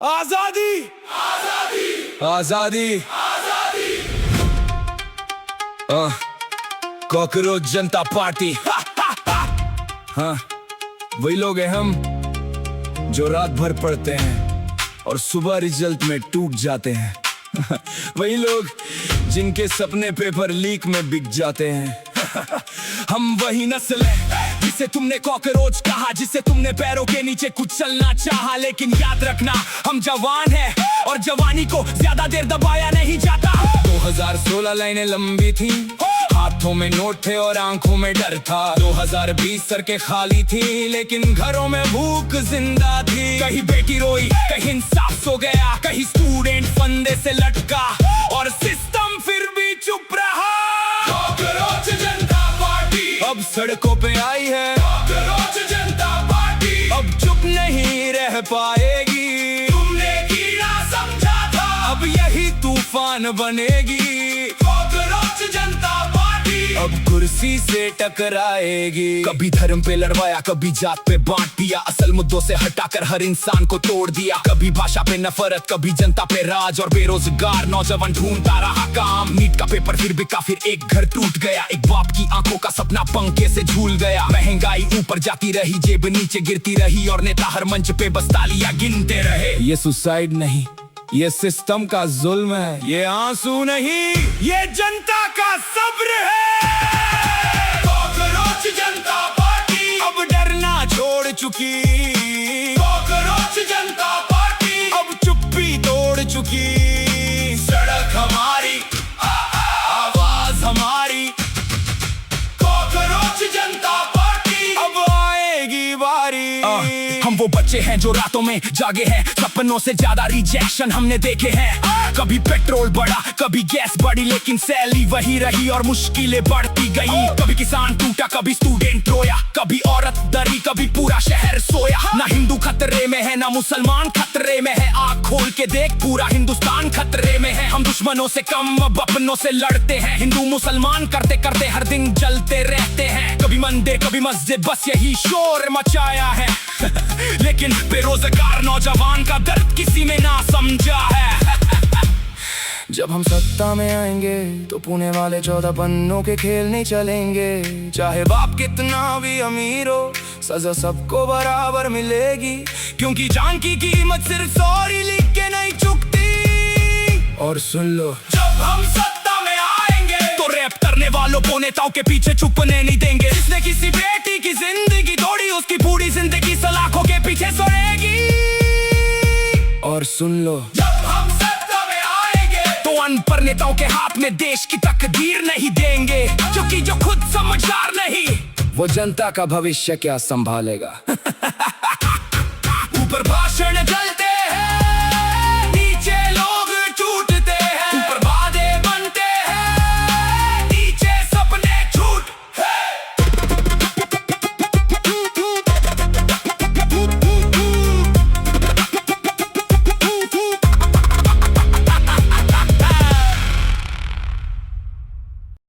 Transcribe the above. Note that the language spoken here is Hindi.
आजादी आजादी आजादी आजादी। कॉकरोच जनता पार्टी। हाँ, वही लोग हैं हम जो रात भर पढ़ते हैं और सुबह रिजल्ट में टूट जाते हैं। वही लोग जिनके सपने पेपर लीक में बिक जाते हैं। हम वही नस्ल है जिसे तुमने कॉकरोच कहा, जिसे तुमने पैरों के नीचे कुचलना चाहा। लेकिन याद रखना, हम जवान हैं और जवानी को ज्यादा देर दबाया नहीं जाता। 2016 लाइनें लंबी थी, हाथों में नोट थे और आंखों में डर था। 2020 सड़कें खाली थी लेकिन घरों में भूख जिंदा थी। कहीं बेटी रोई, कहीं इंसाफ सो गया, कहीं स्टूडेंट फंदे से लटका और सिस्टम फिर भी चुप रहा। कॉकरोच जनता पार्टी अब सड़कों पे आई है। कॉकरोच जनता पार्टी अब चुप नहीं रह पाएगी। तुमने कीड़ा समझा था, अब यही तूफान बनेगी। कॉकरोच जनता अब कुर्सी से टकराएगी। कभी धर्म पे लड़वाया, कभी जात पे बांट दिया, असल मुद्दों से हटाकर हर इंसान को तोड़ दिया। कभी भाषा पे नफरत, कभी जनता पे राज और बेरोजगार नौजवान ढूंढता रहा काम। नीट का पेपर फिर बिका, फिर एक घर टूट गया, एक बाप की आंखों का सपना पंखे से झूल गया। महंगाई ऊपर जाती रही, जेब नीचे गिरती रही और नेता हर मंच पे बस तालियां गिनते रहे। ये सुसाइड नहीं, ये सिस्टम का जुल्म है। ये आंसू नहीं, ये जनता का सब्र है। कॉकरोच जनता पार्टी अब डरना छोड़ चुकी। कॉकरोच जनता पार्टी अब चुप्पी तोड़ चुकी। सड़क हमारी, आवाज हमारी। कॉकरोच जनता पार्टी अब आएगी बारी। हम वो बच्चे हैं जो रातों में जागे हैं, सपनों से ज्यादा रिजेक्शन हमने देखे हैं। कभी पेट्रोल बढ़ा, कभी गैस बढ़ी, लेकिन सैलरी वही रही और मुश्किलें बढ़ती गई। कभी किसान टूटा, कभी स्टूडेंट रोया, कभी औरत डरी, कभी पूरा शहर सोया। ना हिंदू खतरे में है, ना मुसलमान खतरे में है। आँख खोल के देख, पूरा हिंदुस्तान खतरे में है। हम दुश्मनों से कम अब अपनों से लड़ते हैं। हिंदू मुसलमान करते करते हर दिन जलते रहते हैं। कभी मंदिर, कभी मस्जिद, बस यही शोर मचाया है। लेकिन बेरोजगार नौजवान का दर्द किसी में ना समझा है। जब हम सत्ता में आएंगे तो पुणे वाले 14 पन्नों के खेल नहीं चलेंगे। चाहे बाप कितना भी अमीर हो, सजा सबको बराबर मिलेगी। क्योंकि जान की कीमत सिर्फ सॉरी लिख के नहीं चुकती। और सुन लो, जब हम सत्ता में आएंगे तो रैप करने वालों को नेताओं के पीछे छुपने नहीं देंगे। जिसने किसी बेटी की जिंदगी तोड़ी, उसकी पूरी जिंदगी सलाखों के पीछे सड़ेगी। और सुन लो, जब हम सत्ता में आएंगे तो अनपढ़ नेताओं के हाथ में देश की तकदीर नहीं देंगे। क्योंकि जो खुद समझदार नहीं, वो जनता का भविष्य क्या संभालेगा। ऊपर भाषण जल